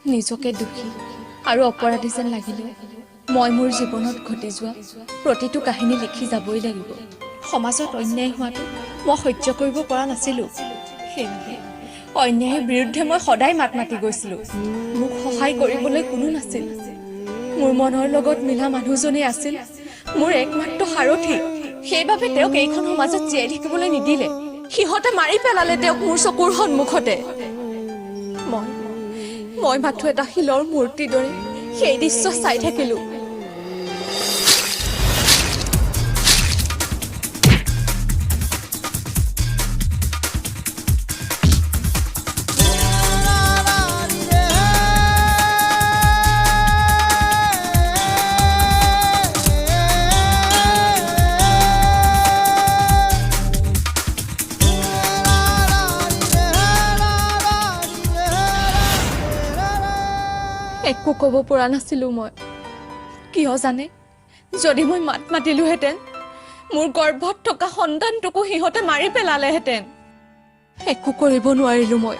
নিজকে দোষী আৰু অপৰাধী যেন লাগিলে মই মোৰ জীৱনত ঘটি যোৱা প্ৰতিটো কাহিনী লিখি যাবই লাগিব। সমাজত অন্যায় হোৱাটো মই সহ্য কৰিব পৰা নাছিলোঁ। সেয়েহে অন্যায়ৰ বিৰুদ্ধে মই সদায় মাত মাতি গৈছিলোঁ। মোক সহায় কৰিবলৈ কোনো নাছিল। মোৰ মনৰ লগত মিলা মানুহজনেই আছিল মোৰ একমাত্ৰ সাৰথি। সেইবাবে তেওঁক এইখন সমাজত জীয়াই থাকিবলৈ নিদিলে। সিহঁতে মাৰি পেলালে তেওঁক মোৰ চকুৰ সন্মুখতে। মই মাথো এটা শিলৰ মূৰ্তিৰ দৰে সেই দৃশ্য চাই থাকিলো। একো ক'ব পৰা নাছিলো মই। কিয় জানে, যদি মই মাত মাতিলোহেঁতেন মোৰ গৰ্ভত থকা সন্তানটোকো সিহঁতে মাৰি পেলালেহেঁতেন। একো কৰিব নোৱাৰিলো মই।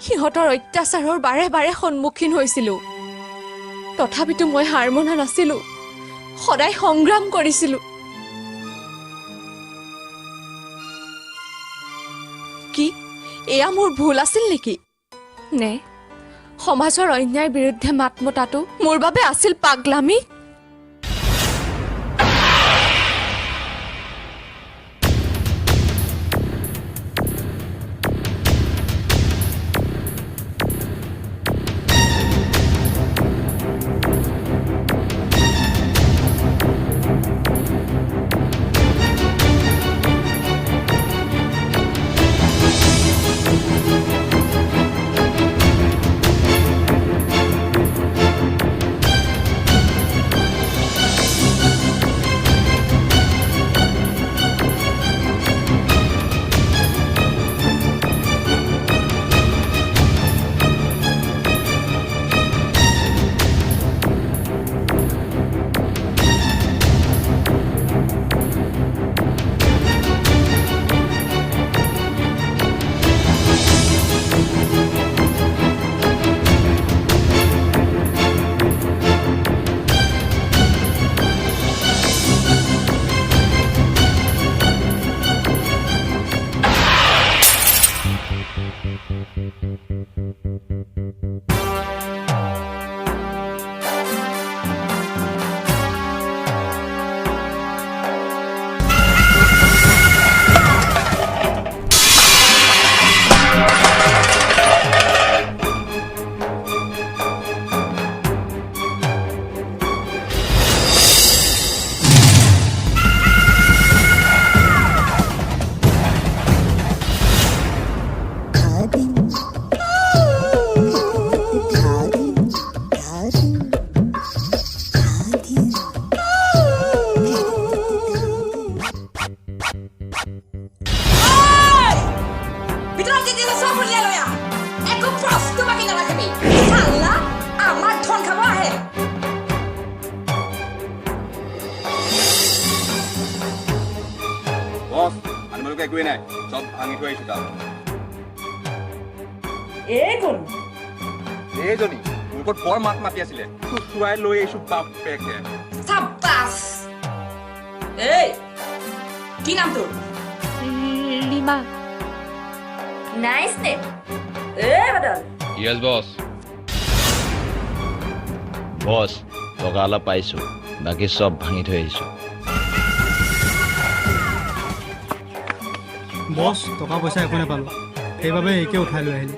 সিহঁতৰ অত্যাচাৰৰ বাৰে বাৰে সন্মুখীন হৈছিলো। তথাপিতো মই হাৰ মনা নাছিলো, সদায় সংগ্ৰাম কৰিছিলো। কি এয়া মোৰ ভুল আছিল নেকি? নে সমাজৰ অন্যায়ৰ বিৰুদ্ধে মাত মতাটো মোৰ বাবে আছিল পাগলামি? একোৱে নাই, চব ভাঙি থৈ আহিছো তাত। এইজনী মোৰ ওপৰত বৰ মাত মাতি আছিলে, চুচুৱাই লৈ আহিছো বাপেকে। কি নাম তোৰ? ৰীমা। নাইচ নে? বাদল। ইয়েছ বছ। বছ, টকা অলপ পাইছো, বাকী চব ভাঙি থৈ আহিছো। বছ, টকা পইচা একো নাপালো, সেইবাবে একে উঠাই লৈ আহিলো।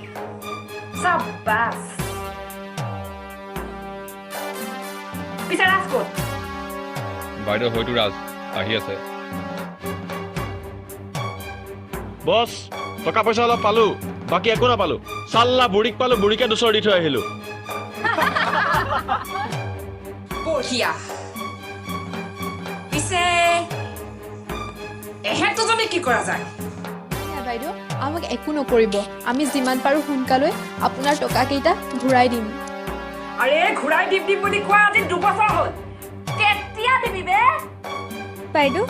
বাইদেউ হয়তো ৰাজ আহি আছে। বছ, টকা পইচা অলপ পালো, বাকী একো নাপালো। চাল্লা বুঢ়ীক পালো, বুঢ়ীকে দুচৰ দি থৈ আহিলো। বঢ়িয়া। পিছে এহেঁত দুজনে কি কৰা যায়? বাইদেউ, আমাক একো নকৰিব। আমি যিমান পাৰো সোনকালে আপোনাৰ টকাকেইটা ঘূৰাই দিম। আৰে ঘূৰাই দিম বুলি কোৱা আজি 2 বছৰ হ'ল। কেতিয়া দিবি বে? বাইদেউ,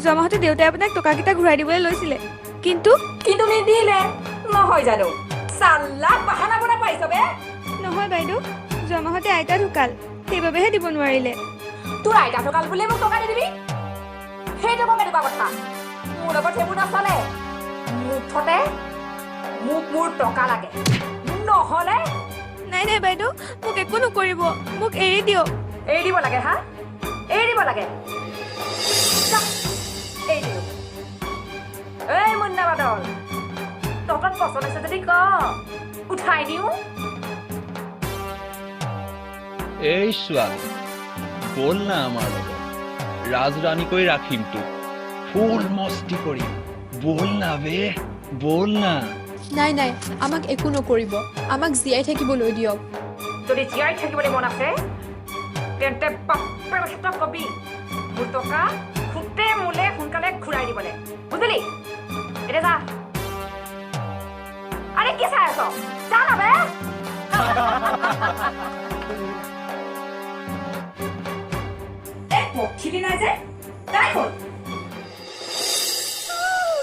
জমাহতে দেউতাই আপোনাক টকাকেইটা ঘূৰাই দিবলৈ লৈছিলে, কিন্তু নিদিলে নহয় জানো? চাল্লা বাহানা বনা পাইছ বে। নহয় বাইদেউ যোৱা মাহতে আইতা ঢুকাল সেইবাবেহে দিব নোৱাৰিলে তোৰ আইতা ঢুকাল বুলি মোক টকা নিদিবি সেইটো কম এনেকুৱা কথা মোৰ লগত সেইবোৰ নচলে মুঠতে মোক মোৰ টকা লাগে নহ'লে নাই নাই বাইদেউ মোক একো নকৰিব মোক এৰি দিয়ক এৰি দিব লাগে হা এৰি দিব লাগে যা, এৰি দিলো এই মুন্না বাদল তহঁতৰ পচন্দ আছে যদি ক উঠাই দিওঁ এই ছোৱালী বল না আমাৰ লগত ৰাজৰাণী কৰি ৰাখিম তোক ফুল মস্তি কৰিম বল না বে বল না নাই নাই আমাক একো নকৰিব আমাক জীয়াই থাকিবলৈ দিয়ক যদি জীয়াই থাকিবলৈ মন আছে তেন্তে বাপে বস্তু কবি মোৰ টকা খুটে মোলে সোনকালে ঘূৰাই দিবলৈ বুজিলি এতিয়া যা আৰে কি চাই আছ যা না বে এক পক্ষী নাই যে তাই হ'ল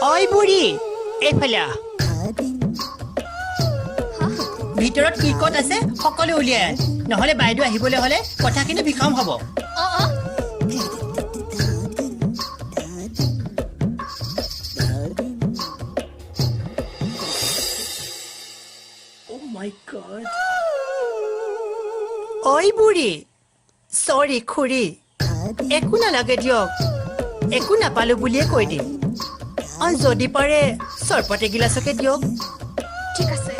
ঐ বুঢ়ী এইফালে আহ। ভিতৰত কি ক'ত আছে সকলো উলিয়াই আন নহ'লে বাইদেউ আহিবলৈ হ'লে কথাখিনি বিষম হ'ব ঐ বুঢ়ী চৰি খুৰী একো নালাগে দিয়ক একো নাপালো বুলিয়ে কৈ দিম যদি পাৰে চৰপত এগিলাচকে দিয়ক ঠিক আছে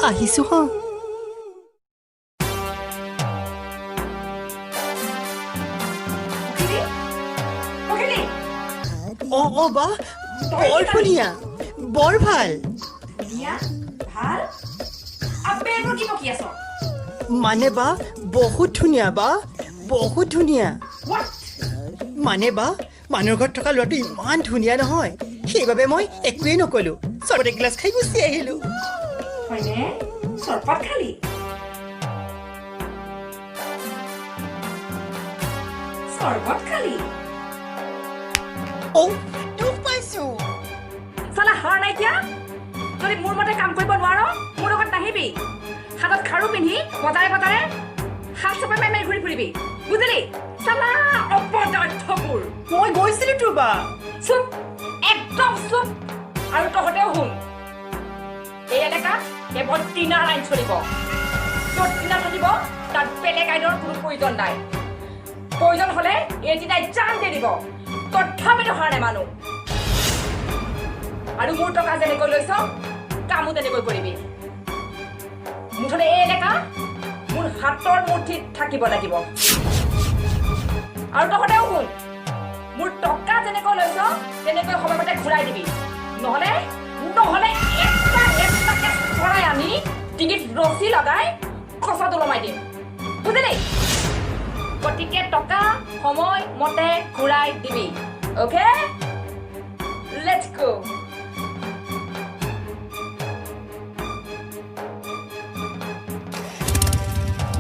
আহিছো হ অ বা বৰ ধুনীয়া বৰ ভাল ভাল আবে এইবোৰ কি বকি আছ মানে বা বহুত ধুনীয়া বা বহুত ধুনীয়া What? মানে বা মানুহৰ ঘৰত থকা ল'ৰাটো ইমান ধুনীয়া নহয় সেইবাবে মই একোৱেই নকলো চৰবত এগিলাচ খাই গুচি আহিলো হয়নে চৰপত খালি চৰবত খালি অ দুখ পাইছো চালা হাৰ নাইকিয়া যদি মোৰ মতে কাম কৰিব নোৱাৰ মোৰ লগত নাহিবি হাতত খাৰু পিন্ধি বজাৰে বজাৰে হাত চাপে মাৰি মাৰি ঘূৰি ফুৰিবি বুজিলি চালা অপদাৰ্থবোৰ মই গৈছিলো তো বা চুপ একদম চুপ আৰু তহঁতেও শুন এই এলেকাত কেৱল টিনা লাইন চলিব য'ত টিনা চলিব তাত বেলেগ আইনৰ কোনো প্ৰয়োজন নাই প্ৰয়োজন হ'লে এই টিনাই জান দি দিব তথাপিতো হাৰ নেমানো আৰু মোৰ টকা যেনেকৈ লৈছ কামো তেনেকৈ কৰিবি মুঠতে এই এলেকা মোৰ হাতৰ মুঠিত থাকিব লাগিব আৰু তহঁতেও শুন মোৰ টকা যেনেকৈ লৈছ তেনেকৈ সময়মতে ঘূৰাই দিবি নহ'লে এটাকে চৰাই আনি ডিঙিত ৰছী লগাই খচত ওলমাই দিম বুজিলি গতিকে টকা সময়মতে ঘূৰাই দিবি অ'কে লেটছ গো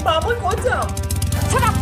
বা মই ক'ত যাম Shut up!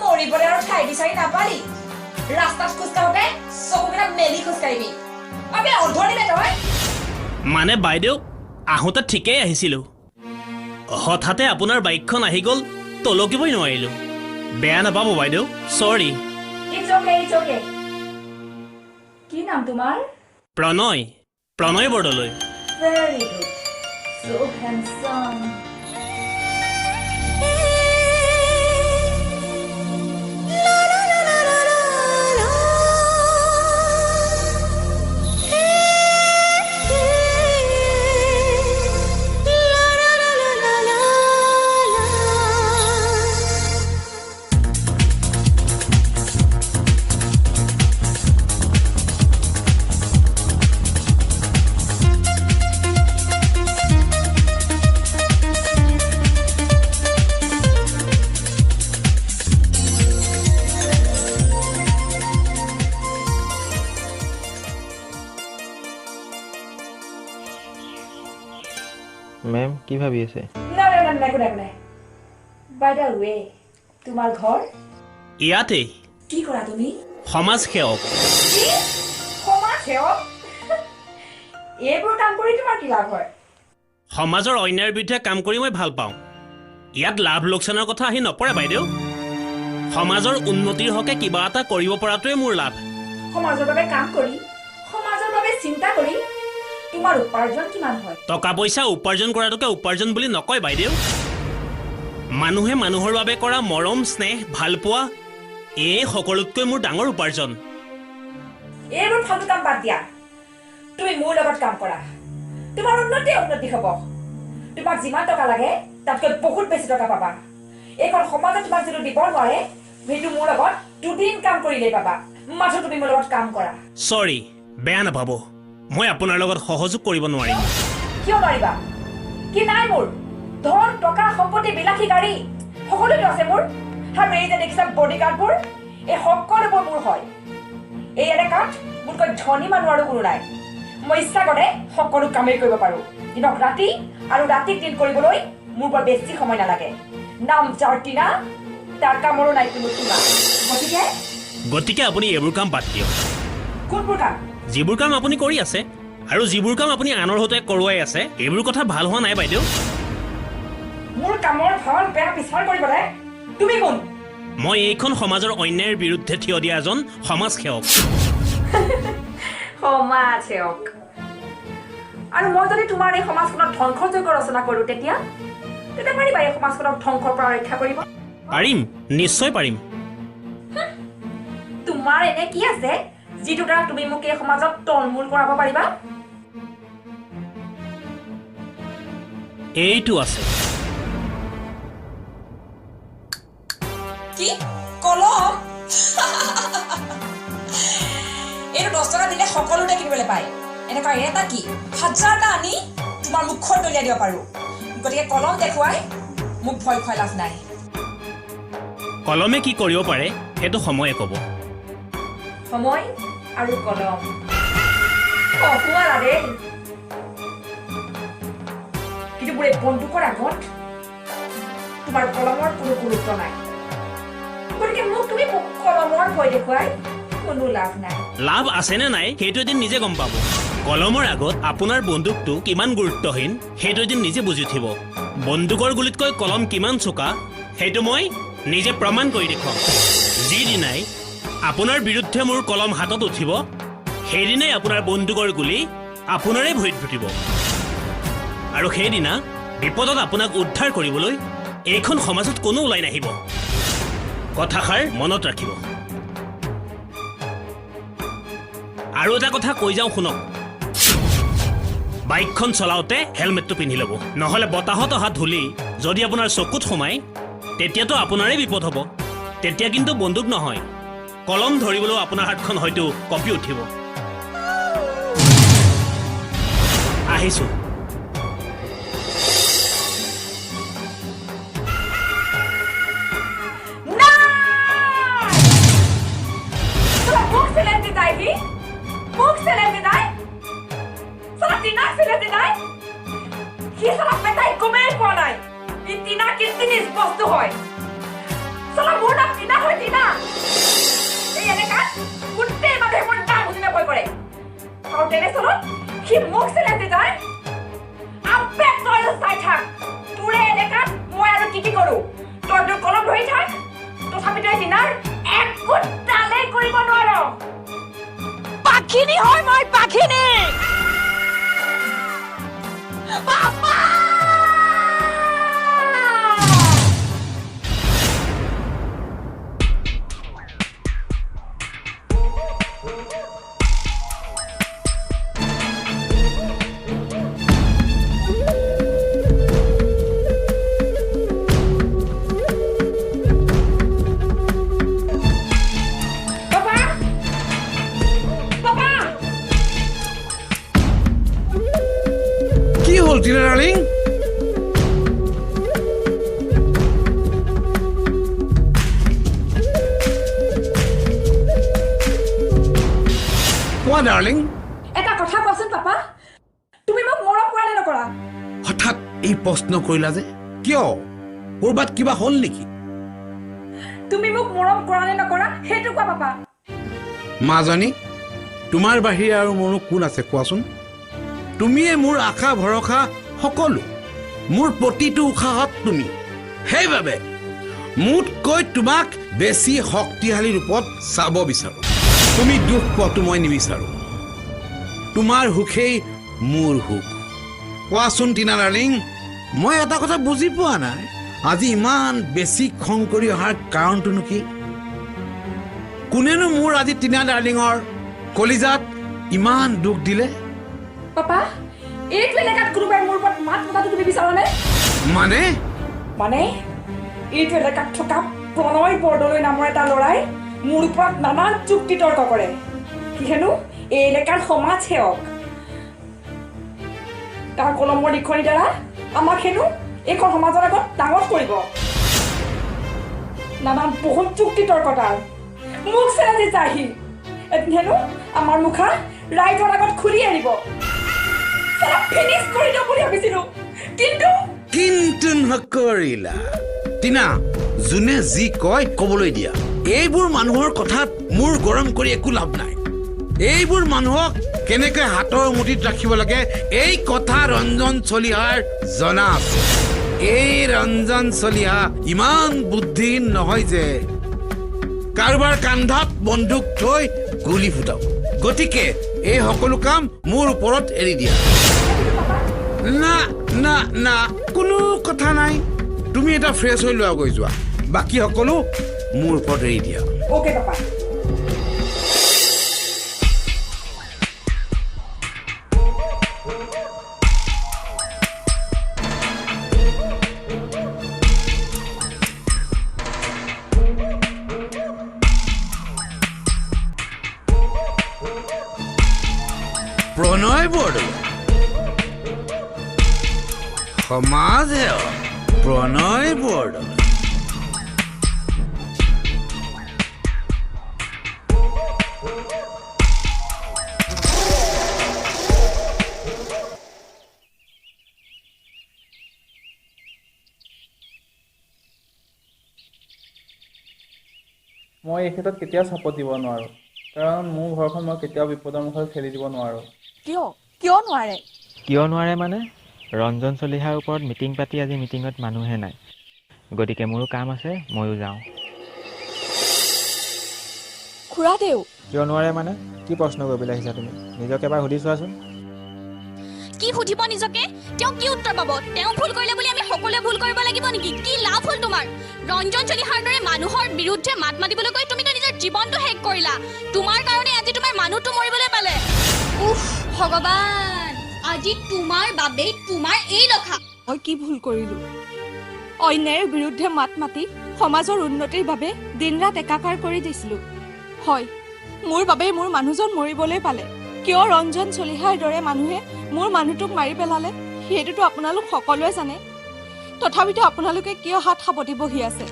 মৰিবলৈ আৰু ঠাই বিচাৰি নাপালি ৰাস্তাত খোজ কাঢ়োতে চকুকেইটা মেলি খোজকাঢ়িবি আবে অধৰি নে তই মানে বাইদেউ আহোঁতে ঠিকেই আহিছিলোঁ হঠাতে আপোনাৰ বাইকখন আহি গ'ল তলকিবই নোৱাৰিলোঁ বেয়া নাপাব বাইদেউ চৰি ইটছ অকে কি নাম তোমাৰ Pranoy Bordoloi very good so handsome ma'am কি ভাবি আছে নাই বাই দ্য ৱে তোমাৰ ঘৰ ইয়াতেই কি কৰা তুমি সমাজ সেৱক কি সমাজ সেৱক এইবোৰ কাম কৰি তোমাৰ কি লাভ হয় সমাজৰ অন্যায়ৰ বিৰুদ্ধে কাম কৰি মই ভাল পাওঁ ইয়াত লাভ লোকচানৰ কথা আহি নপৰে বাইদেউ সমাজৰ উন্নতিৰ হকে কিবা এটা কৰিব পৰাটোৱে মোৰ লাভ সমাজৰ বাবে কাম কৰি সমাজৰ বাবে চিন্তা কৰি তোমাৰ উপাৰ্জন কিমান হয় টকা পইচা উপাৰ্জন কৰাটোকে উপাৰ্জন বুলি নকয় বাইদেউ মানুহে মানুহৰ বাবে কৰা মৰম স্নেহ ভালপোৱা এই সকলোতকৈ মোৰ ডাঙৰ উপাৰ্জন এইবোৰ ফালতু কাম বাদ দিয়া তুমি মোৰ লগত কাম কৰা তোমাৰ উন্নতি হ'ব তোমাক যিমান টকা লাগে তাতকৈ বহুত বেছি টকা পাবা এইখন সমাজে তোমাক যিটো দিব নোৱাৰে সেইটো মোৰ লগত দুদিন কাম কৰিলেই পাবা মাথো তুমি মোৰ লগত কাম কৰা চৰি বেয়া নাপাব মই আপোনাৰ লগত সহযোগ কৰিব নোৱাৰিম কিয় নোৱাৰিবা কি নাই মোৰ ধন টকা সম্পত্তি বিলাসী গাড়ী সকলোটো আছে মোৰ আৰু এই যে দেখিছা বডিগাৰ্ডবোৰ এই সকলোবোৰ মোৰ হয় এই এলেকাত মোতকৈ ধনী মানুহ আৰু কোনো নাই মই ইচ্ছা কৰে সকলো কামেই কৰিব পাৰোঁ দিনক ৰাতি আৰু ৰাতিক দিন কৰিবলৈ মোৰ বৰ বেছি সময় নালাগে নাম যাৰ টিনা তাৰ কামৰো নাই কোনো সীমা গতিকে আপুনি এইবোৰ কাম বাদ দিয়ক কোনবোৰ কাম যিবোৰ কাম আপুনি কৰি আছে আৰু যিবোৰ কাম আপুনি আনৰ সৈতে কৰোৱাই আছে এইবোৰ কথা ভাল হোৱা নাই বাইদেউ মোৰ কামৰ ভাল বেয়া বিচাৰ কৰিবলৈ তুমি কোন মই এইখন সমাজৰ অন্যায়ৰ বিৰুদ্ধে থিয় দিয়া এজন সমাজ সেৱক সমাজ সেৱক আৰু মই যদি তোমাৰ এই সমাজখনত ধ্বংসযোগ্য ৰচনা কৰোঁ তেতিয়া পাৰিবা এই সমাজখনক ধ্বংসৰ পৰা ৰক্ষা কৰিব পাৰিম নিশ্চয় পাৰিম তোমাৰ এনে কি আছে যিটো দ্বাৰা তুমি মোক এই সমাজত তলমূল কৰাব পাৰিবা এইটো আছে কি কলম এইটো 10 টকা দিলে সকলোতে কিনিবলৈ পায় এনেকুৱা এটা কি 1000টা আনি তোমাৰ মুখত দলিয়াই দিব পাৰোঁ গতিকে কলম দেখুৱাই মোক ভয় খুৱাই লাভ নাই কলমে কি কৰিব পাৰে সেইটো সময়ে ক'ব সময় আৰু কলম দেই কিন্তু মোৰ এই বন্দুকৰ আগত তোমাৰ কলমৰ কোনো গুৰুত্ব নাই গতিকে মোক তুমি কলমৰ ভয় দেখুৱাই কোনো লাভ নাই লাভ আছে নে নাই সেইটো এদিন নিজে গম পাব কলমৰ আগত আপোনাৰ বন্দুকটো কিমান গুৰুত্বহীন সেইটো এদিন নিজে বুজি উঠিব বন্দুকৰ গুলিতকৈ কলম কিমান চোকা সেইটো মই নিজে প্ৰমাণ কৰি দেখুৱাম যিদিনাই আপোনাৰ বিৰুদ্ধে মোৰ কলম হাতত উঠিব সেইদিনাই আপোনাৰ বন্দুকৰ গুলি আপোনাৰে ভৰিত ফুটিব আৰু সেইদিনা বিপদত আপোনাক উদ্ধাৰ কৰিবলৈ এইখন সমাজত কোনো ওলাই নাহিব কথাষাৰ মনত ৰাখিব আৰু এটা কথা কৈ যাওঁ শুনক বাইকখন চলাওঁতে হেলমেটটো পিন্ধি ল'ব নহ'লে বতাহত অহা ধূলি যদি আপোনাৰ চকুত সোমায় তেতিয়াতো আপোনাৰে বিপদ হ'ব তেতিয়া কিন্তু বন্দুক নহয় কলম ধৰিবলৈও আপোনাৰ হাতখন হয়তো কঁপি উঠিব আহিছোঁ বস্তু হয় চলা মোৰ নাম টিনা হয় টিনা এই এলেকাত গোটেই মানুহে মোৰ নাম ভয় কৰে আৰু তেনেস্থলত সি মোক চেলেঞ্জ দি যায় আপে তই চাই থাক তোৰে এলেকাত মই আৰু কি কৰোঁ তই তোৰ কলম ধৰি থাক তথাপিতো এই দিনাৰ একো তালে কৰিব নোৱাৰ পাখিনী হয় মই পাখিনী পাপা ডাৰ্লিং কোৱা ডাৰ্লিং এটা কথা কোৱাচোন পাপা তুমি মোক মৰম কৰা নে নকৰা হঠাৎ এই প্ৰশ্ন কৰিলা যে কিয় কৰবাত কিবা হ'ল নেকি তুমি মোক মৰম কৰা নে নকৰা সেইটো কোৱা পাপা মাজনী তোমাৰ বাহিৰে আৰু মোৰো কোন আছে কোৱাচোন তুমিয়ে মোৰ আশা ভৰসা সকলো মোৰ প্ৰতিটো উশাহত তুমি সেইবাবে মোতকৈ তোমাক বেছি শক্তিশালী ৰূপত চাব বিচাৰো তুমি দুখ পোৱাটো মই নিবিচাৰো তোমাৰ সুখেই মোৰ সুখ কোৱাচোন টিনা ডাৰ্লিং মই এটা কথা বুজি পোৱা নাই আজি ইমান বেছি খং কৰি অহাৰ কাৰণটোনো কি কোনেনো মোৰ আজি টিনা ডাৰ্লিঙৰ কলিজাত ইমান দুখ দিলে পাপা এইটো এলেকাত কোনোবাই মোৰ ওপৰত মাত মতাটো তুমি বিচাৰানে মানে এইটো এলেকাত থকা প্ৰণয় বৰদলৈ নামৰ এটা ল'ৰাই মোৰ ওপৰত নানান যুক্তি তৰ্ক কৰে কি হেনো এই এলেকাৰ সমাজ সেৱক তাৰ কলমৰ লিখনিৰ দ্বাৰা আমাক হেনো এইখন সমাজৰ আগত ডাঙৰ কৰিব নানান বহুত যুক্তি তৰ্ক তাৰ মোক চেলেঞ্জ আহি এদিন হেনো আমাৰ মুখা ৰাইজৰ আগত খুলি এৰিব ফিনিশ কৰি দিওঁ বুলি ভাবিছিলোঁ কিন্তু নকৰিলা টিনা যোনে যি কয় ক'বলৈ দিয়া এইবোৰ মানুহৰ কথাত মোৰ গৰম কৰি একো লাভ নাই এইবোৰ মানুহক কেনেকৈ হাতৰ মুঠিত ৰাখিব লাগে এই কথা ৰঞ্জন চলিহাৰ জনা আছে এই ৰঞ্জন চলিহা ইমান বুদ্ধিহীন নহয় যে কাৰোবাৰ কান্ধত বন্দুক থৈ গুলি ফুটাও গতিকে এই সকলো কাম মোৰ ওপৰত এৰি দিয়া না না না কোনো কথা নাই তুমি এটা ফ্ৰেছ হৈ লোৱা গৈ যোৱা বাকী সকলো মোৰ ওপৰত এৰি দিয়া ওকে পাপা প্ৰণয় বৰদলৈ সমাজ সেৱক প্ৰণয় বৰদলৈ মই এই ক্ষেত্ৰত কেতিয়াও ছাপোৰ্ট দিব নোৱাৰোঁ কাৰণ মোৰ ঘৰখন মই কেতিয়াও বিপদৰ মুখত ঠেলি দিব নোৱাৰোঁ কিয় নোৱাৰে মানে ৰঞ্জন চলিহাৰ ওপৰত মিটিং পাতি আজি মিটিঙত মানুহে নাই গতিকে মোৰো কাম আছে ময়ো যাওঁ খুৰাদেউ কিয় নোৱাৰে মানে কি প্ৰশ্ন কৰিবলৈ আহিছা তুমি নিজকে এবাৰ সুধি চোৱাচোন কি সুধিব নিজকে তেওঁ কি উত্তৰ পাব তেওঁ ভুল কৰিলে বুলি আমি সকলোৱে ভুল কৰিব লাগিব নেকি কি লাভ হ'ল তোমাৰ ৰঞ্জন চলিহাৰ দৰে মানুহৰ বিৰুদ্ধে মাত মাতিবলৈ গৈ তুমিতো নিজৰ জীৱনটো শেষ কৰিলা তোমাৰ কাৰণে আজি তোমাৰ মানুহটো মৰিবলৈ পালে উফ ভগৱান আজি তোমাৰ বাবেই তোমাৰ এই দশা মই কি ভুল কৰিলো অন্যায়ৰ বিৰুদ্ধে মাত মাতি সমাজৰ উন্নতিৰ বাবে দিন-ৰাত একাকাৰ কৰি দিছিলো হয় মোৰ বাবে মোৰ মানুহজন মৰিবলৈ পালে কিয় ৰঞ্জন চলিহাৰ দৰে মানুহে মোৰ মানুহটোক মাৰি পেলালে সেইটোতো আপোনালোক সকলোৱে জানে তথাপিতো আপোনালোকে কিয় হাত সাৱটি বহি আছে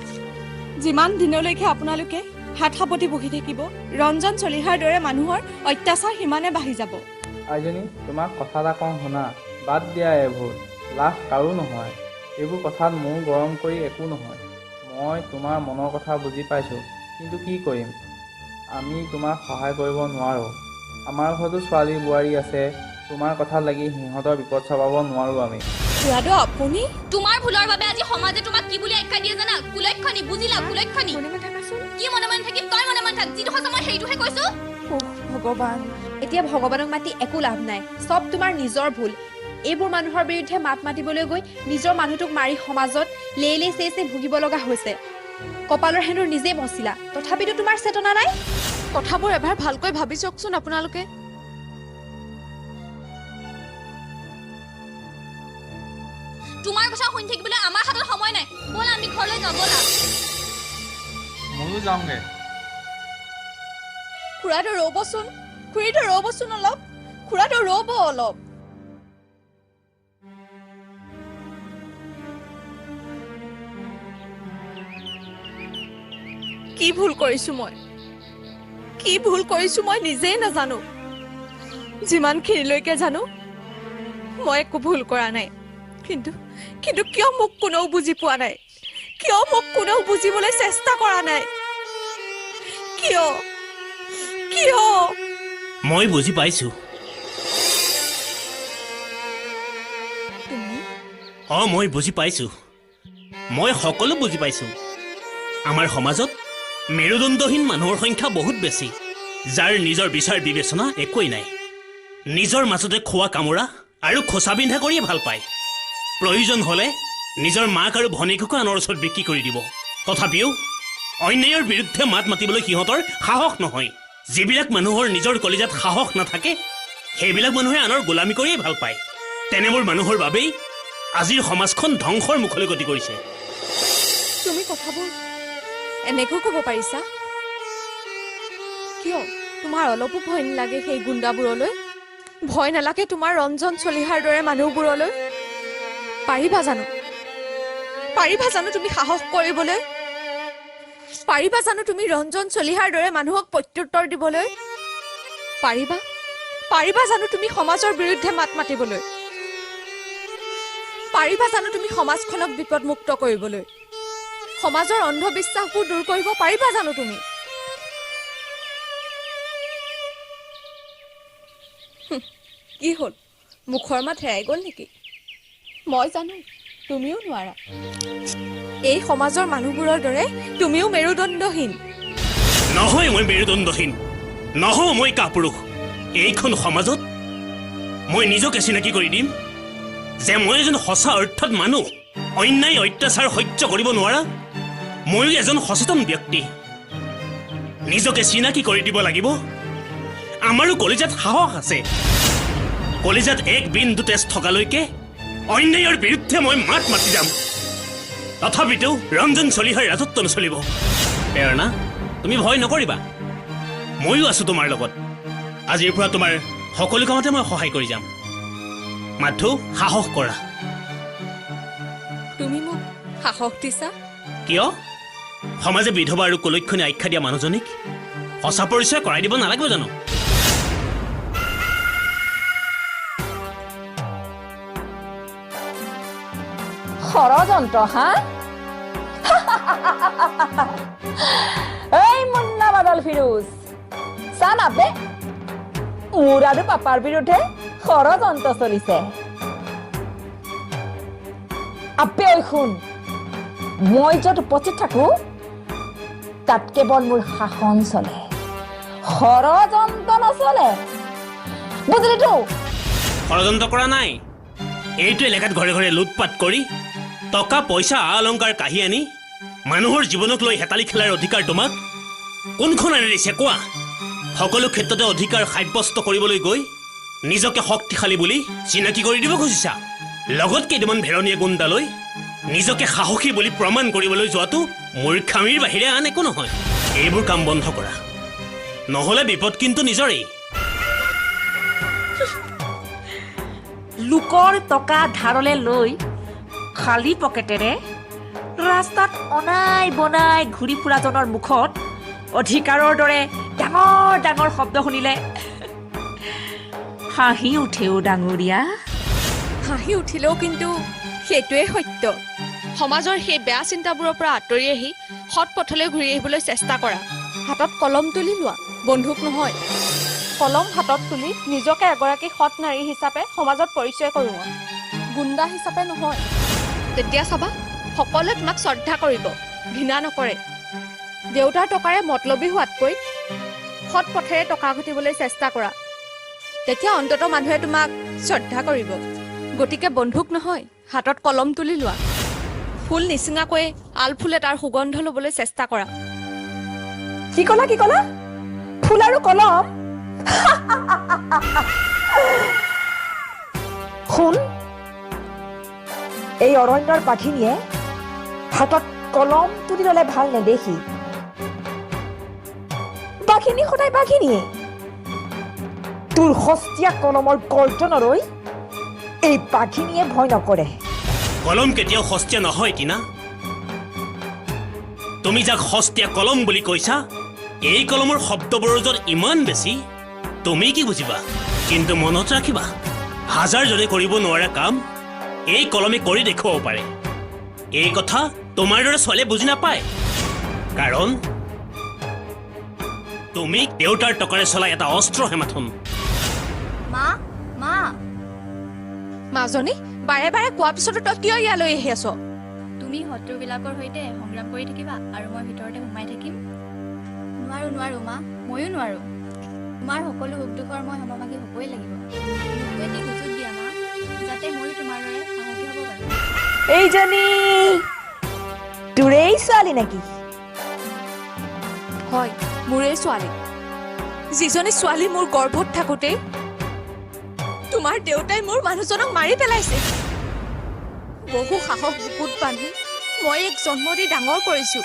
যিমান দিনলৈকে আপোনালোকে হাত সাৱটি বহি থাকিব ৰঞ্জন চলিহাৰ দৰে মানুহৰ অত্যাচাৰ সিমানে বাঢ়ি যাব আইজনী তোমাক কথা এটা কওঁ শুনা বাদ দিয়া এইবোৰ লাভ কাৰো নহয় এইবোৰ কথাত মোৰ গৰম কৰি একো নহয় মই তোমাৰ মনৰ কথা বুজি পাইছোঁ কিন্তু কি কৰিম আমি তোমাক সহায় কৰিব নোৱাৰোঁ আমাৰ ঘৰতো ছোৱালী বোৱাৰী আছে। তোমাৰ কথাত লাগি সিহঁতৰ বিপদ চপাব নোৱাৰোঁ আমি। খুৰাদৌ আপুনি তোমাৰ ভুলৰ বাবে আজি সমাজে তোমাক কি বুলি আখ্যা দিয়ে জানা? কুলক্ষণী, বুজিলা? কুলক্ষণী। কি মনে মনে থাকিম? তই মনে মনে থাক। যিটো সঁচা মই সেইটোহে কৈছো। ভগৱান, এতিয়া ভগৱানক মাতি একো লাভ নাই। চব তোমাৰ নিজৰ ভুল। এইবোৰ মানুহৰ বিৰুদ্ধে মাত মাতিবলৈ গৈ নিজৰ মানুহটোক মাৰি সমাজত লেই চেই ভুগিব লগা হৈছে। কপালৰ হেনুৰ নিজে মচিলা, তথাপিতো তোমাৰ চেতনা নাই। কথাবোৰ এবাৰ ভালকৈ ভাবি চাওকচোন আপোনালোকে। তোমাৰ কথা শুনি থাকিবলৈ আমাৰ হাতত সময় নাই। ব'লা আমি ঘৰলৈ যাওঁ, ব'লা। ময়ো যাওঁগে। খুৰাদৌ ৰ'বচোন, খুৰীদৌ ৰ'বচোন অলপ। খুৰাদৌ ৰ'ব অলপ। কি ভুল কৰিছো মই? কি ভুল কৰিছো মই নিজেই নাজানো। যিমানখিনিলৈকে জানো মই একো ভুল কৰা নাই। কিন্তু কিয় মোক কোনেও বুজি পোৱা নাই? কিয় মোক কোনেও বুজিবলৈ চেষ্টা কৰা নাই? কিয়? মই বুজি পাইছো। মই বুজি পাইছো। মই সকলো বুজি পাইছো। আমাৰ সমাজত মেৰুদণ্ডহীন মানুহৰ সংখ্যা বহুত বেছি, যাৰ নিজৰ বিচাৰ বিবেচনা একোৱেই নাই। নিজৰ মাজতে খোৱা কামোৰা আৰু খোচা বিন্ধা কৰিয়ে ভাল পায়। প্ৰয়োজন হলে নিজৰ মাক আৰু ভনীককো আনৰ ওচৰত বিক্ৰী কৰি দিব। তথাপিও অন্যায়ৰ বিৰুদ্ধে মাত মাতিবলৈ সিহঁতৰ সাহস নহয়। যিবিলাক মানুহৰ নিজৰ কলিজাত সাহস নাথাকে, সেইবিলাক মানুহে আনৰ গোলামী কৰিয়ে ভাল পায়। তেনেবোৰ মানুহৰ বাবেই আজিৰ সমাজখন ধ্বংসৰ মুখলৈ গতি কৰিছে। তুমি কথাবোৰ এনেকৈ ক'ব পাৰিছা? কিয় তোমাৰ অলপো ভয় নালাগে সেই গুণ্ডাবোৰলৈ? ভয় নালাগে তোমাৰ ৰঞ্জন চলিহাৰ দৰে মানুহবোৰলৈ? পাৰিবা জানো তুমি সাহস কৰিবলৈ? পাৰিবা জানো তুমি ৰঞ্জন চলিহাৰ দৰে মানুহক প্ৰত্যুত্তৰ দিবলৈ? পাৰিবা জানো তুমি সমাজৰ বিৰুদ্ধে মাত মাতিবলৈ? পাৰিবা জানো তুমি সমাজখনক বিপদমুক্ত কৰিবলৈ? সমাজৰ অন্ধবিশ্বাসবোৰ দূৰ কৰিব পাৰিবা জানো তুমি? কি হ'ল, মুখৰ মাত হেৰাই গ'ল নেকি? মই জানো তুমিও নোৱাৰা। এই সমাজৰ মানুহবোৰৰ দৰে তুমিও মেৰুদণ্ডহীন। নহয় মই মেৰুদণ্ডহীন, নহওঁ মই কাপুৰুষ। এইখন সমাজত মই নিজকে চিনাকি কৰি দিম যে মই এজন সঁচা অৰ্থত মানুহ। অন্যায় অত্যাচাৰ সহ্য কৰিব নোৱাৰা ময়ো এজন সচেতন ব্যক্তি। নিজকে চিনাকি কৰি দিব লাগিব আমাৰো কলিজাত সাহস আছে। কলিজাত এক বিন্দু তেজ থকালৈকে অন্যায়ৰ বিৰুদ্ধে মই মাত মাতি যাম। তথাপিতো ৰঞ্জন চলিহাৰ ৰাজত্ব নচলিব। প্ৰেৰণা, তুমি ভয় নকৰিবা, ময়ো আছো তোমাৰ লগত। আজিৰ পৰা তোমাৰ সকলো কামতে মই সহায় কৰি যাম। মাথো সাহস কৰা। তুমি মোক সাহস দিছা? কিয়? সমাজে বিধৱা আৰু কুলক্ষণী আখ্যা দিয়া মানুহজনীক সঁচা পৰিচয় কৰাই দিব নালাগিব জানো? ষড়যন্ত্ৰ হা? এই মুন্না বাদল ফিৰোজ চানা বে, মোৰ আৰু পাপাৰ বিৰুদ্ধে ষড়যন্ত্ৰ চলিছে। আপে শুন, মই য'ত উপস্থিত থাকো তাত কেৱল মোৰ শাসন চলে, ষড়যন্ত্ৰ নচলে। বুজিলিতো? ষড়যন্ত্ৰ কৰা নাই। এইটো এলেকাত ঘৰে ঘৰে লুটপাট কৰি টকা পইচা অলংকাৰ কাঢ়ি আনি মানুহৰ জীৱনক লৈ হেতালি খেলাৰ অধিকাৰ তোমাক কোনখন আনি দিছে কোৱা? সকলো ক্ষেত্ৰতে অধিকাৰ সাব্যস্ত কৰিবলৈ গৈ নিজকে শক্তিশালী বুলি চিনাকি কৰি দিব খুজিছা। লগত কেইটামান ভেৰণীয়া গুণ্ডা লৈ নিজকে সাহসী বুলি প্ৰমাণ কৰিবলৈ যোৱাটো মূৰ্খামিৰ বাহিৰে আন একো নহয়। এইবোৰ কাম বন্ধ কৰা, নহ'লে বিপদ কিন্তু নিজৰেই। লোকৰ টকা ধাৰলে লৈ খালী পকেটেৰে ৰাস্তাত অনাই বনাই ঘূৰি ফুৰাজনৰ মুখত অধিকাৰৰ দৰে ডাঙৰ ডাঙৰ শব্দ শুনিলে হাঁহি উঠেও ডাঙৰীয়া। হাঁহি উঠিলেও কিন্তু সেইটোৱে সত্য। সমাজৰ সেই বেয়া চিন্তাবোৰৰ পৰা আঁতৰি আহি সৎ পথলৈ ঘূৰি আহিবলৈ চেষ্টা কৰা। হাতত কলম তুলি লোৱা, বন্দুক নহয়। কলম হাতত তুলি নিজকে এগৰাকী সৎ নাৰী হিচাপে সমাজত পৰিচয় কৰোঁ গুণ্ডা হিচাপে নহয় তেতিয়া চাবা সকলোৱে তোমাক শ্ৰদ্ধা কৰিব ঘৃণা নকৰে দেউতাৰ টকাৰে মতলবী হোৱাতকৈ সৎ পথেৰে টকা ঘটিবলৈ চেষ্টা কৰা তেতিয়া অন্ততঃ মানুহে তোমাক শ্ৰদ্ধা কৰিব গতিকে বন্ধুক নহয় হাতত কলম তুলি লোৱা ফুল নিচিঙাকৈ আল ফুলে তাৰ সুগন্ধ ল'বলৈ চেষ্টা কৰা কি ক'লা ফুল আৰু কলম শুন এই অৰণ্যৰ পাখিনীয়ে হাতত কলম তুলি ল'লে ভাল নেদেখি বাঘিনী সদায় বাঘিনীয়ে তোৰ সস্তীয়া কলমৰ গৰ্জনলৈ এই বাঘিনীয়ে ভয় নকৰে কলম কেতিয়াও সস্তীয়া নহয় টিনা তুমি যাক সস্তীয়া কলম বুলি কৈছা এই কলমৰ শব্দবোৰৰ য'ত ইমান বেছি তুমি কি বুজিবা কিন্তু মনত ৰাখিবা হাজাৰজনে কৰিব নোৱাৰা কাম এই কলমে কৰি দেখুৱাব পাৰে এই কথা তোমাৰ দৰে ছোৱালীয়ে বুজি নাপায় কাৰণ তুমি দেউতাৰ টকাৰে চলা এটা অস্ত্ৰহে মাথোন মা মা মাজনী বাৰে বাৰে কোৱাৰ পিছতো তই কিয় ইয়ালৈ আহি আছ তুমি শত্ৰুবিলাকৰ সৈতে সংগ্ৰাম কৰি থাকিবা আৰু মই ভিতৰতে সোমাই থাকিম নোৱাৰো মা ময়ো নোৱাৰো তোমাৰ সকলো সুখ দুখৰ মই সমভাগী হ'বই লাগিব মোকো এটি সুযোগ দিয়া মা যাতে ময়ো তোমাৰ দৰে সাহসী হ'ব পাৰোঁ এইজনী তোৰেই ছোৱালী নেকি হয় মোৰে ছোৱালী যিজনী ছোৱালী মোৰ গৰ্ভত থাকোঁতেই তোমাৰ দেউতাই মোৰ মানুহজনক মাৰি পেলাইছে বহু সাহস বুকুত বান্ধি মই এক জন্ম দি ডাঙৰ কৰিছো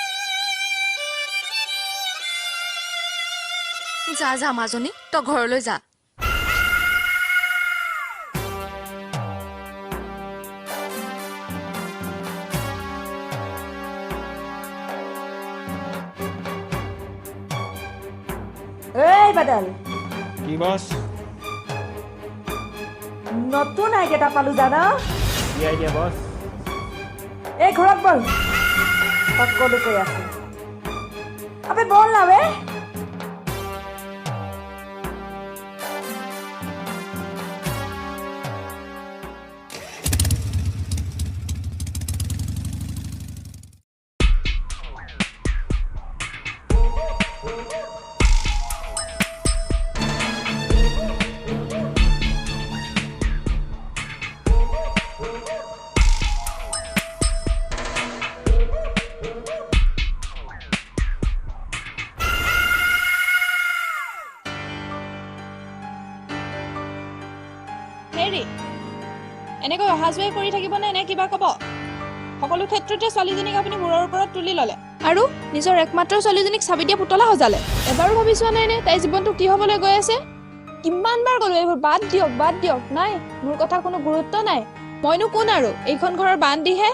যা মাজনী তই ঘৰলৈ যা এই বাদল কি বছ নতুন আইডিয়া এটা পালো জানা কি আইডিয়া বছ এই ঘৰত বল সকলো কৈ আছে আবে বল না বে হেৰি এনেকৈ অহা যোৱাই কৰি থাকিবনে নে কিবা ক'ব সকলো ক্ষেত্ৰতে ছোৱালীজনীক আপুনি মূৰৰ ওপৰত তুলি ল'লে আৰু নিজৰ একমাত্ৰ ছোৱালীজনীক চাবি দিয়া পুতলা সজালে এবাৰো ভাবি চোৱা নাই নে তাই জীৱনটো কি হ'বলৈ গৈ আছে কিমানবাৰ ক'লো এইবোৰ বাদ দিয়ক নাই মোৰ কথা কোনো গুৰুত্ব নাই মইনো কোন আৰু এইখন ঘৰৰ বান্দিহে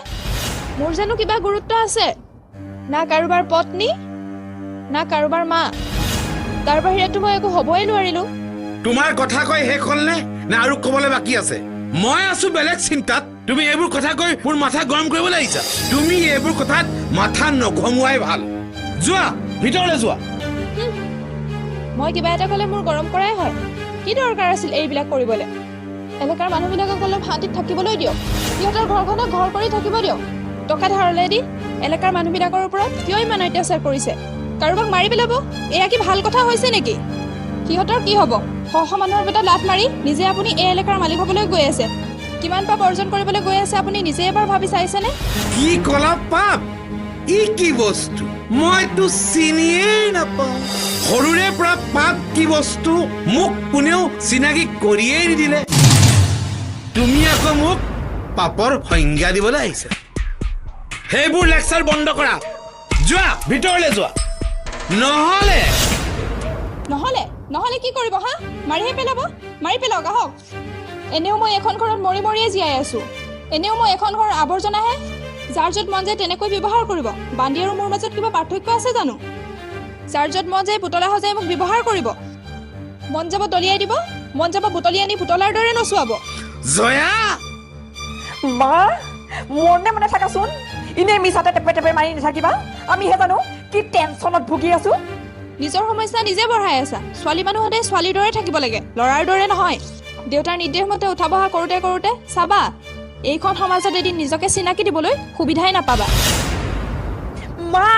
মোৰ জানো কিবা গুৰুত্ব আছে না কাৰোবাৰ পত্নী না কাৰোবাৰ মা তাৰ বাহিৰেতো মই একো হ'বই নোৱাৰিলো তোমাৰ কথা কৈ শেষ হ'ল নে আৰু ক'বলৈ বাকী আছে মই আছো বেলেগ চিন্তাত তুমি এইবোৰ কথা কৈ মোৰ মাথা গৰম কৰিবলৈ আহিছা তুমি এইবোৰ কথাত মাথা নঘমুৱাই ভাল যোৱা ভিতৰলৈ যোৱা মই কিবা এটা ক'লে মোৰ গৰম কৰাই হয় কি দৰকাৰ আছিল এইবিলাক কৰিবলৈ এলেকাৰ মানুহবিলাকক অলপ শান্তিত থাকিবলৈ দিয়ক সিহঁতৰ ঘৰখনক ঘৰ কৰি থাকিব দিয়ক টকা ধাৰলৈ দি এলেকাৰ মানুহবিলাকৰ ওপৰত কিয় ইমান অত্যাচাৰ কৰিছে কাৰোবাক মাৰি পেলাব এয়া কি ভাল কথা হৈছে নেকি সিহঁতৰ কি হ'ব শ মানুহৰ ভিতৰত লাট মাৰি নিজে আপুনি এই এলেকাৰ মালিক হ'বলৈ গৈ আছে কিমান পাপ অৰ্জন কৰিবলৈ গৈ আছে আপুনি নিজে এবাৰ ভাবি চাইছেনে কি ক'লা পাপ ই কি বস্তু মইতো চিনিয়েই নাপাওঁ সৰুৰে পৰা পাপ কি বস্তু মোক কোনেও চিনাকি কৰিয়েই নিদিলে তুমি আকৌ মোক পাপৰ সংজ্ঞা দিবলৈ আহিছা সেইবোৰ লেকচাৰ বন্ধ কৰা যোৱা ভিতৰলৈ যোৱা নহ'লে কি কৰিব হা মাৰিহে পেলাব মাৰি পেলাওক আহক এনেও মই এখন ঘৰত মৰিয়ে জীয়াই আছো এনেও মই এখন ঘৰৰ আৱৰ্জনাহে যাৰ য'ত মন যায় তেনেকৈ ব্যৱহাৰ কৰিব বান্দি আৰু মোৰ মাজত কিবা পাৰ্থক্য আছে জানো যাৰ য'ত মন যায় পুতলা সজাই মোক ব্যৱহাৰ কৰিব মন যাব দলিয়াই দিব মন যাব বুটলি আনি পুতলাৰ দৰে নচুৱাব জয়া মা মনে মনে থাকাচোন ইনে মিছাতে টেপে মাৰি নাথাকিবা আমিহে জানো কি টেনচনত ভুগি আছো নিজৰ সমস্যা নিজে বঢ়াই আছা। ছোৱালী মানুহ সদায় ছোৱালীৰ দৰে থাকিব লাগে, ল'ৰাৰ দৰে নহয়। দেউতাৰ নিৰ্দেশ মতে উঠা বহা কৰোঁতে কৰোঁতে চাবা এইখন সমাজত এদিন নিজকে চিনাকি দিবলৈ সুবিধাই নাপাবা। মা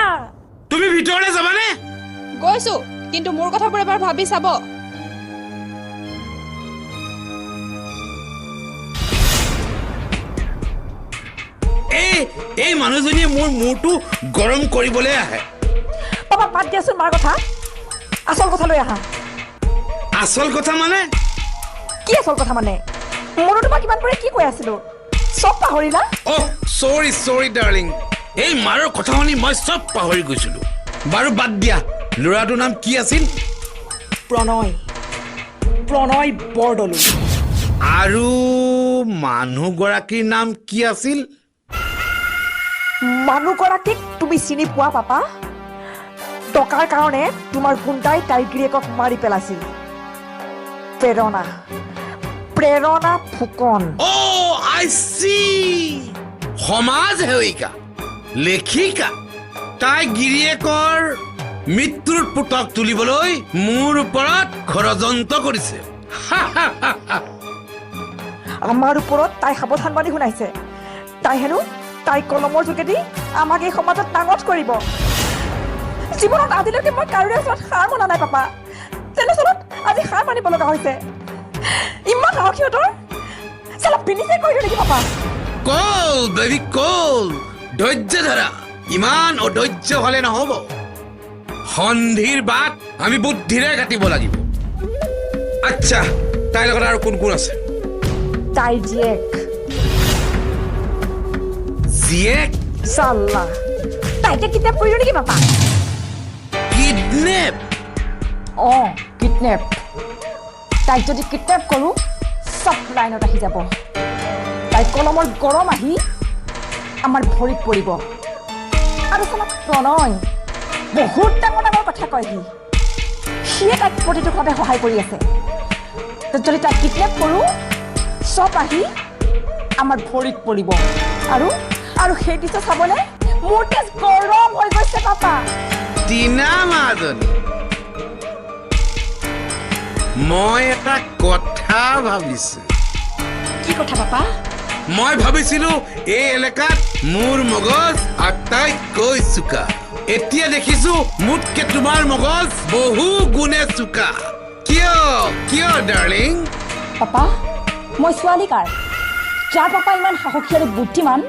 তুমি ভিতৰলৈ যাবানে? গৈছো, কিন্তু মোৰ কথাবোৰ এবাৰ ভাবি চাব। এই মানুহজনীয়ে মোৰ মূৰটো গৰম কৰিবলৈ আহে। পাপা বাদ দিয়াচোন মাৰ কথা, আচল কথা লৈ আহা। আচল কথা মানে? কি আচল কথা মানে? মইতো তোমাক কিমান পৰে কি কৈ আছিলো, চব পাহৰিলা? অহ চৰি ডাৰ্লিং, এই মাৰৰ কথা শুনি মই চব পাহৰি গৈছিলো। বাৰু বাদ দিয়া, ল'ৰাটোৰ নাম কি আছিল? প্ৰণয় বৰদলৈ। আৰু মানুহগৰাকীৰ নাম কি আছিল? মানুহগৰাকীক তুমি চিনি পোৱা পাপা? টকাৰ কাৰণে তোমাৰ গুণ্ডাই তাইৰ গিৰিয়েকক মাৰি পেলাইছিল। প্ৰেৰণা ফুকন। অ' আই চি, সমাজ সেৱিকা, লেখিকা। তাই গিৰিয়েকৰ মৃত্যুৰ পুতক তুলিবলৈ মোৰ ওপৰত ষড়যন্ত্ৰ কৰিছে। আমাৰ ওপৰত তাই সাৱধানবাণী শুনাইছে। তাই হেনো তাই কলমৰ যোগেদি আমাক এই সমাজত ডাঙৰ কৰিব। জীৱনত আজিলৈকে মই কাৰোৰে ওচৰত সাৰ মনা নাই পাপা, তেনেস্থলত আজি সাৰ মানিব লগা হৈছে। ইমান সাহস সিহঁতৰ, চালা ফিনিছে কৰি দিওঁ নেকি পাপা? কল বেবি কল, ধৈৰ্য ধৰা। ইমান অধৈৰ্য হলে নহব। সন্ধিৰ বাট আমি বুদ্ধিৰে কাটিব লাগিব। আচ্ছা, তাইৰ লগত আৰু কোন কোন আছে? তাইৰ জীয়েক? চাল্লা, তাইকে কিডনেপ কৰি দিওঁ নেকি পাপা? কিডনেপ? কিডনেপ। তাইক যদি কিডনেপ কৰোঁ চব লাইনত আহি যাব। তাই কলমৰ গৰম আহি আমাৰ ভৰিত পৰিব। আৰু চালা প্ৰণয় বহুত ডাঙৰ কথা কয় সিয়ে তাইক প্ৰতিটো কথাতে সহায় কৰি আছে। যদি তাইক কিডনেপ কৰোঁ চব আহি আমাৰ ভৰিত পৰিব। আৰু সেই দৃশ্য চাবলৈ মোৰ তেজ গৰম হৈ গৈছে পাপা। টিনা মাজনী, মই এটা কথা ভাবিছো। কি কথা পাপা? মই ভাবিছিলো এই এলেকাত মোৰ মগজ আটাইতকৈ চোকা। এতিয়া দেখিছো মোতকে তোমাৰ মগজ বহু গুণে চোকা। কিয় ডাৰ্লিং? পাপা, মই ছোৱালী কাৰ? যাৰ পাপা ইমান সাহসী আৰু বুদ্ধিমান,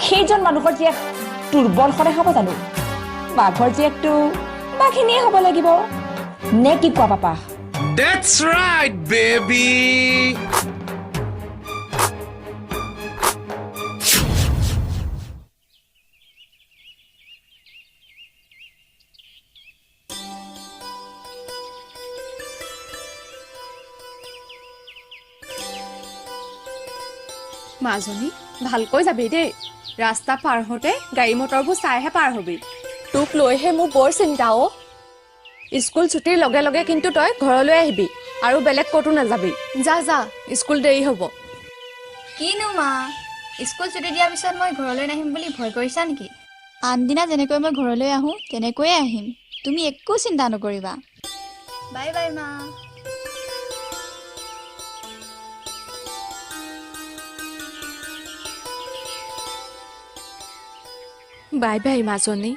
সেইজন মানুহৰ জীয়েক দুৰ্বল সদায় হ'ব জানো? বাঘৰ জীয়েকটো বাঘিনীয়ে হ'ব লাগিব নে কি কোৱা পাপা? That's right, baby. মাজনী ভালকৈ যাবি দেই, ৰাস্তা পাৰ হওঁতে গাড়ী মটৰবোৰ চাইহে পাৰ হবি। তোক লৈহে মোৰ বৰ চিন্তা অ'। স্কুল ছুটিৰ লগে লগে কিন্তু তই ঘৰলৈ আহিবি আৰু বেলেগ ক'তো নাযাবি। যা স্কুল দেৰি হ'ব। কিনো মা, স্কুল ছুটি দিয়াৰ পিছত মই ঘৰলৈ নাহিম বুলি ভয় কৰিছা নেকি? আনদিনা যেনেকৈ মই ঘৰলৈ আহোঁ তেনেকৈয়ে আহিম, তুমি একো চিন্তা নকৰিবা। বাই বাই মা। বাই বাই মাজনী।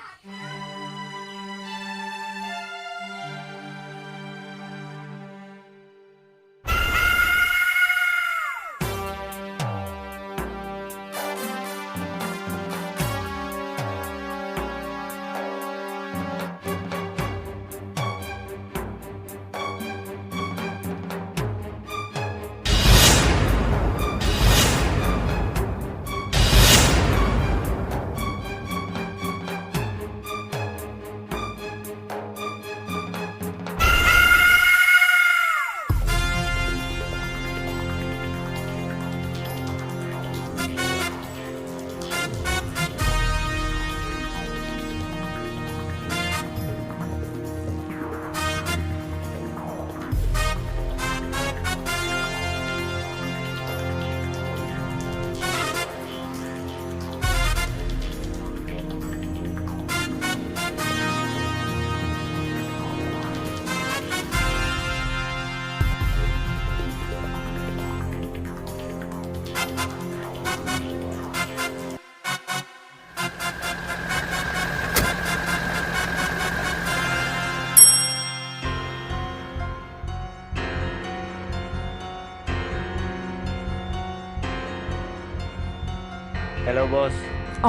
হেল্ল' বছ।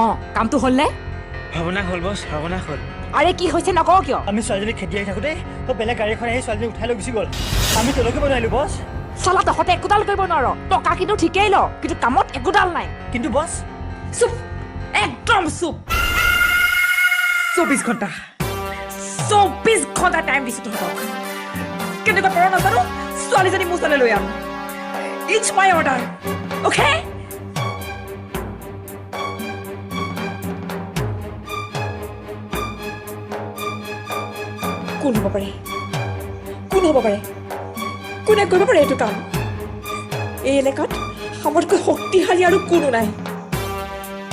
অঁ কামটো হ'লনে? সৰ্বনাশ হ'ল বছ, সৰ্বনাশ হ'ল। আৰে কি হৈছে নকওঁ কিয়? আমি ছোৱালীজনী খেদি আহি থাকোঁতে বেলেগ গাড়ী এখন আহি ছোৱালীজনী উঠাই লৈ গুচি গ'ল। আমি তলকে নোৱাৰিলোঁ বছ। চালা তহঁতে একোডাল কৰিব নোৱাৰ। টকা কিন্তু ঠিকেই ল, কিন্তু কামত একোডাল নাই। কিন্তু বছ চুপ, একদম চুপ। 24 ঘণ্টা টাইম দিছোঁ তহঁতক। কেনেকুৱা পৰা নাজানো, ছোৱালীজনী মোৰ ওচৰলৈ লৈ আন। It's my order, okay? কোন হ'ব পাৰে? কোন হ'ব পাৰে? কোনে কৰিব পাৰে এইটো কাম? এই এলেকাত আমাতকৈ শক্তিশালী আৰু কোনো নাই।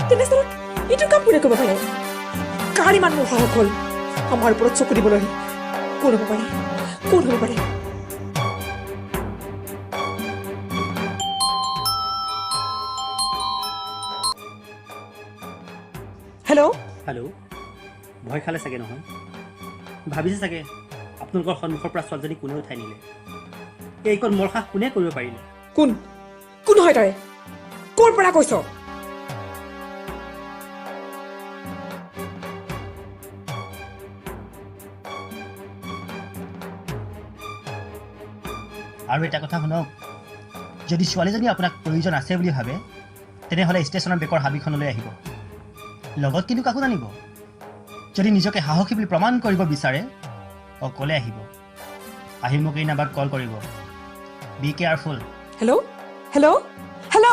তেনেস্থলত এইটো কাম কোনে কৰিব পাৰে? কাৰ ইমান মোৰ সাহস হ'ল আমাৰ ওপৰত চকু দিবলৈ? কোন হ'ব পাৰে? কোন হ'ব পাৰে? হেল্ল'? হেল্ল', ভয় খালে চাগে নহয়? ভাবিছে চাগে আপোনালোকৰ সন্মুখৰ পৰা ছোৱালীজনী কোনে উঠাই নিলে? এইকণ মলসাহ কোনে কৰিব পাৰিলে? কোন কোন হয় তই? ক'ৰ পৰা কৈছ? আৰু এটা কথা শুনক, যদি ছোৱালীজনী আপোনাক প্ৰয়োজন আছে বুলি ভাবে তেনেহ'লে ষ্টেচনৰ বেকৰ হাবিখনলৈ আহিব। লগত কিন্তু কাকো নানিব। যদি নিজকে সাহসী বুলি প্ৰমাণ কৰিব বিচাৰে অকলে আহিব। আহি মোক এই নাম্বাৰত কল কৰিব। B careful. Hello'? Hello'? Hello'?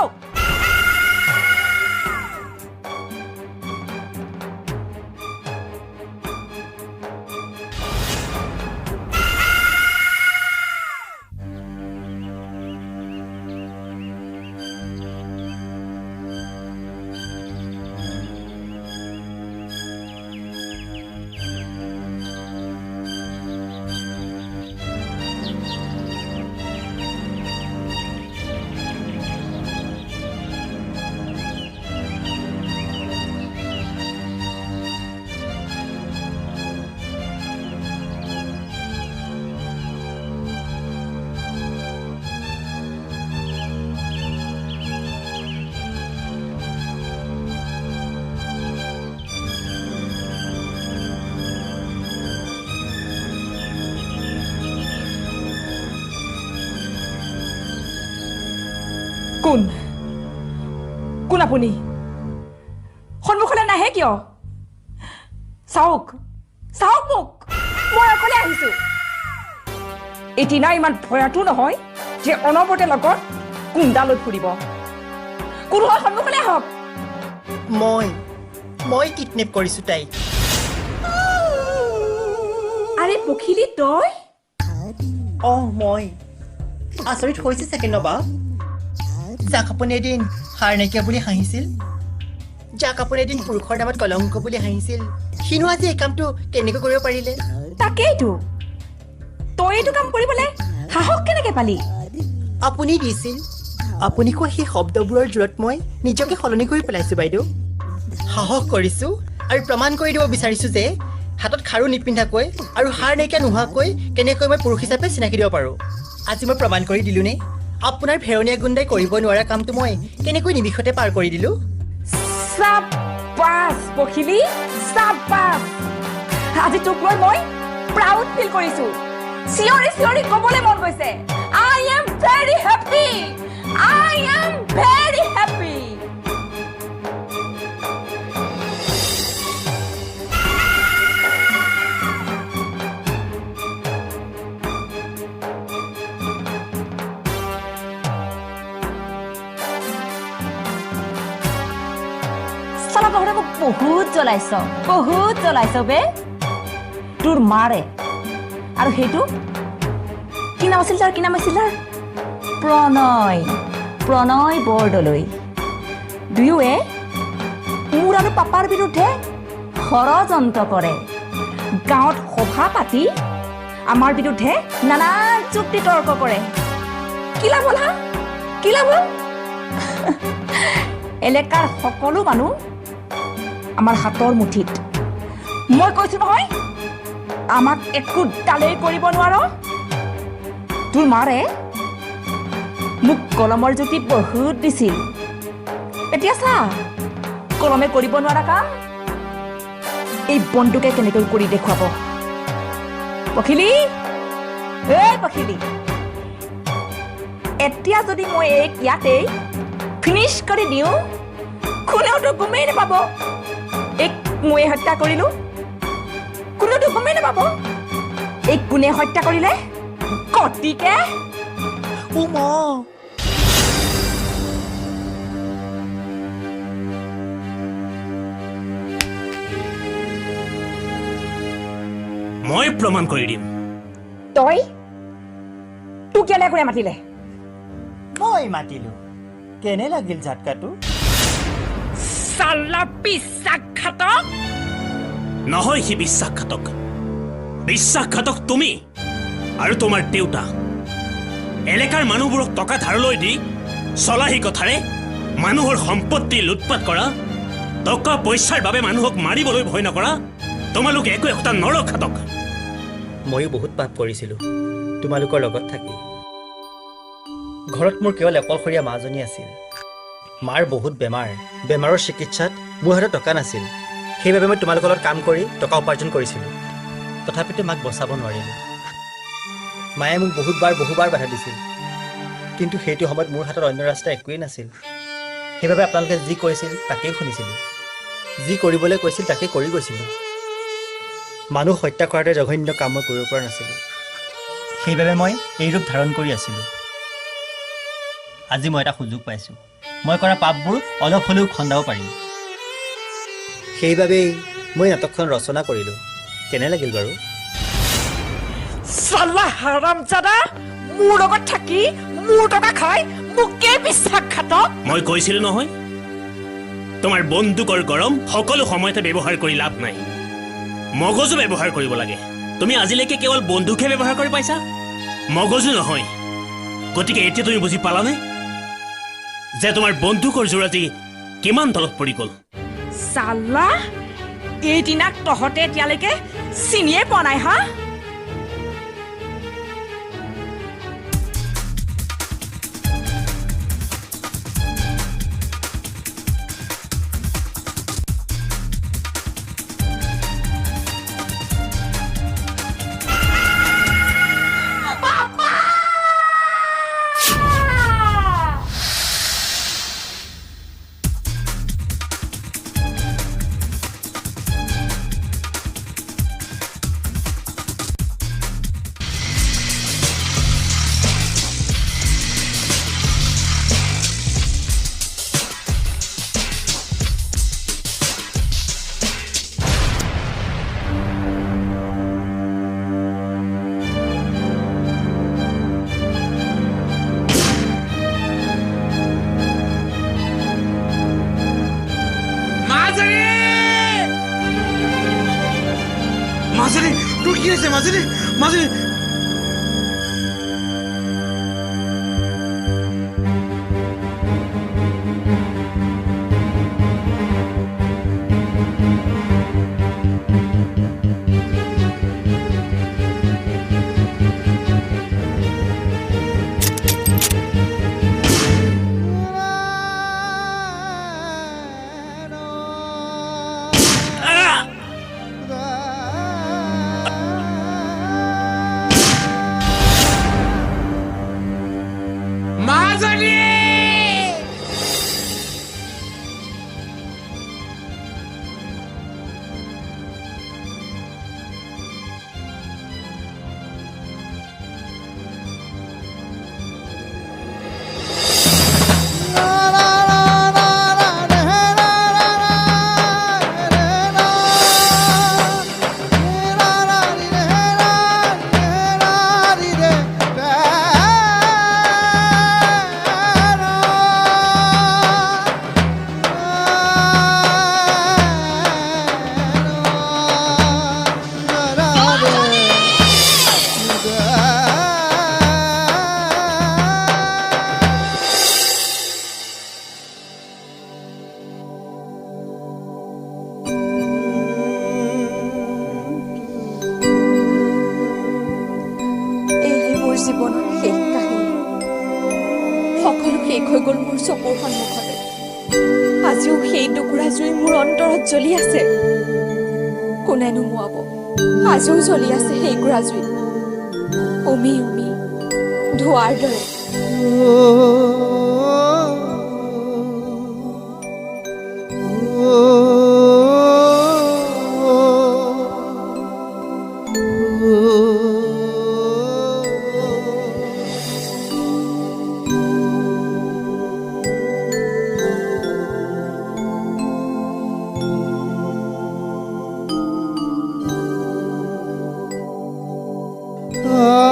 কোন কোন আপুনি? সন্মুখলৈ নাহে কিয়? চাওক চাওক মোক, মই অকলে আহিছো। এই টিনা ইমান ভয়াটো নহয় যে অনবৰতে লগত কুন্দা লৈ ফুৰিব। কোন হয় সন্মুখলৈ আহক। মই কিডনেপ কৰিছো তাইক। আৰে পখিলি তই? মই আচৰিত হৈছে চাগে নবা, যাক আপুনি এদিন হাৰ নাইকিয়া বুলি হাঁহিছিল, যাক আপুনি এদিন পুৰুষৰ নামত কলংক বুলি হাঁহিছিল, সিনো আজি এই কামটো কেনেকৈ কৰিব পাৰিলে? তাকেইতো, তই এইটো কাম কৰিবলৈ সাহস কেনেকে পালি? আপুনি দিছিল। আপুনি কোৱা সেই শব্দবোৰৰ জোৰত মই নিজকে সলনি কৰি পেলাইছো বাইদেউ। সাহস কৰিছো আৰু প্ৰমাণ কৰি দিব বিচাৰিছো যে হাতত খাৰু নিপিন্ধাকৈ আৰু হাৰ নাইকিয়া নোহোৱাকৈ কেনেকৈ মই পুৰুষ হিচাপে চিনাকি দিব পাৰোঁ। আজি মই প্ৰমাণ কৰি দিলো নে আপোনাৰ ভেৰণীয়া গুণ্ডাই কৰিব নোৱাৰা কামটো মই কেনেকৈ নিমিষতে পাৰ কৰি দিলো। চাবাছ পখিলি, চাবাছ। আজি তোক লৈ মই প্ৰাউড ফিল কৰিছো। চিঞৰি চিঞৰি ক'বলৈ মন গৈছে, I am very happy, I am very happy. চালা তহঁতে মোক বহুত জ্বলাইছ বে। তোৰ মাৰে আৰু সেইটো কি নাম আছিল তাৰ? প্ৰণয় বৰদলৈ। দুয়োৱে মোৰ আৰু পাপাৰ বিৰুদ্ধে ষড়যন্ত্ৰ কৰে। গাঁৱত সভা পাতি আমাৰ বিৰুদ্ধে নানান যুক্তি তৰ্ক কৰে। কি লাভ হ'ল? কি লাভ হ'ল? এলেকাৰ সকলো মানুহ আমাৰ হাতৰ মুঠিত। মই কৈছো নহয়, আমাক একো ডালেই কৰিব নোৱাৰ। তোৰ মাৰে মোক কলমৰ জুতি বহুত দিছিল। এতিয়া চা কলমে কৰিব নোৱাৰা কাম এই বন্দুকে কেনেকৈ কৰি দেখুৱাব পখিলি এই পখিলি এতিয়া যদি মই এই ইয়াতেই ফিনিছ কৰি দিওঁ কোনেওতো গমেই নাপাব এই মই হত্যা কৰিলোঁ কোনেওতো গমেই নাপাব এই কোনে হত্যা কৰিলে কটিকে মই প্ৰমাণ কৰি দিম তই তোক কেলে কৰি মাতিলে মই মাতিলো কেনে লাগিল ঝাটকাটো চাল্লা বিশ্বাসঘাতক নহয় সি বিশ্বাসঘাতক বিশ্বাসঘাতক তুমি আৰু তোমাৰ দেউতা এলেকাৰ মানুহবোৰক টকা ধাৰলৈ দি চলাহী কথাৰে মানুহৰ সম্পত্তি লুটপাট কৰা টকা পইচাৰ বাবে মানুহক মাৰিবলৈ ভয় নকৰা তোমালোক একো একোটা নৰঘাতক ময়ো বহুত পাপ কৰিছিলোঁ তোমালোকৰ লগত থাকি ঘৰত মোৰ কেৱল অকলশৰীয়া মাজনী আছিল মাৰ বহুত বেমাৰৰ চিকিৎসাত মোৰ হাতত টকা নাছিল সেইবাবে মই তোমালোকৰ লগত কাম কৰি টকা উপাৰ্জন কৰিছিলোঁ তথাপিতো মাক বচাব নোৱাৰিলোঁ মায়ে মোক বহুবাৰ বাধা দিছিল কিন্তু সেইটো সময়ত মোৰ হাতত অন্য ৰাস্তা একোৱেই নাছিল সেইবাবে আপোনালোকে যি কৈছিল তাকেই শুনিছিলোঁ যি কৰিবলৈ কৈছিল তাকেই কৰি গৈছিলোঁ মানুহ হত্যা কৰাতে জঘন্য কাম মই কৰিব পৰা নাছিলোঁ সেইবাবে মই এই ৰূপ ধাৰণ কৰি আছিলোঁ আজি মই এটা সুযোগ পাইছোঁ মই কৰা পাপবোৰ অলপ হ'লেও খন্দাব পাৰিম সেইবাবেই মই নাটকখন ৰচনা কৰিলোঁ কেনে লাগিল বাৰু চাল্লা হাৰামজাদা মোৰ লগত থাকি মোৰ টকা খাই মোকে বিশ্বাসঘাতক মই কৈছিলোঁ নহয় তোমাৰ বন্দুকৰ গৰম সকলো সময়তে ব্যৱহাৰ কৰি লাভ নাই মগজু ব্যৱহাৰ কৰিব লাগে তুমি আজিলৈকে কেৱল বন্দুকহে ব্যৱহাৰ কৰি পাইছা মগজু নহয় গতিকে এতিয়া তুমি বুজি পালানে যে তোমাৰ বন্দুকৰ জোৰাজি কিমান তলত পৰি গ'ল চাল্লা এইদিনা তহঁতে এতিয়ালৈকে চিনিয়ে পোৱা নাই হা মাজনী তোৰ কি হৈছে মাজনী জীৱনৰ শেষ কাহিনী সকলো শেষ হৈ গ'ল মোৰ চকুৰ সন্মুখতে আজিও সেই টুকুৰা জুই মোৰ অন্তৰত জ্বলি আছে। কোনে নুমুৱাব? আজিও জ্বলি আছে সেই কুৰা জুই, উমি উমি ধোঁৱাৰ দৰে। আ